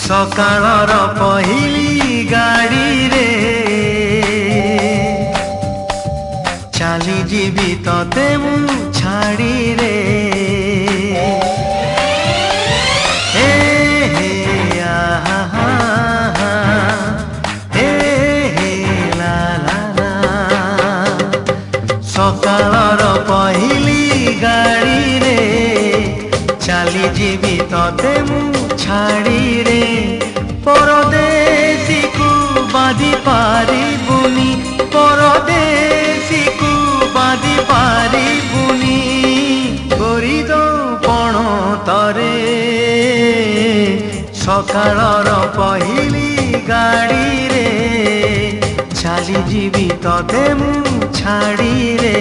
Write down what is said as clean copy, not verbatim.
सकाळर पहिली गाड़ी रे चाली जीवी तते मु छाड़ी रे हे हे आहा हे हे ला ला ला सकाळर पहिली गाड़ी रे चाली जीवी तते मु छाड़ी रे परदेसी को बाधी पारी बुनी परदेसी को बाधी पारी बुनी करी दो पण तरे सकाळर पहिली गाड़ी रे चाली जीवी तते मु छाड़ी रे।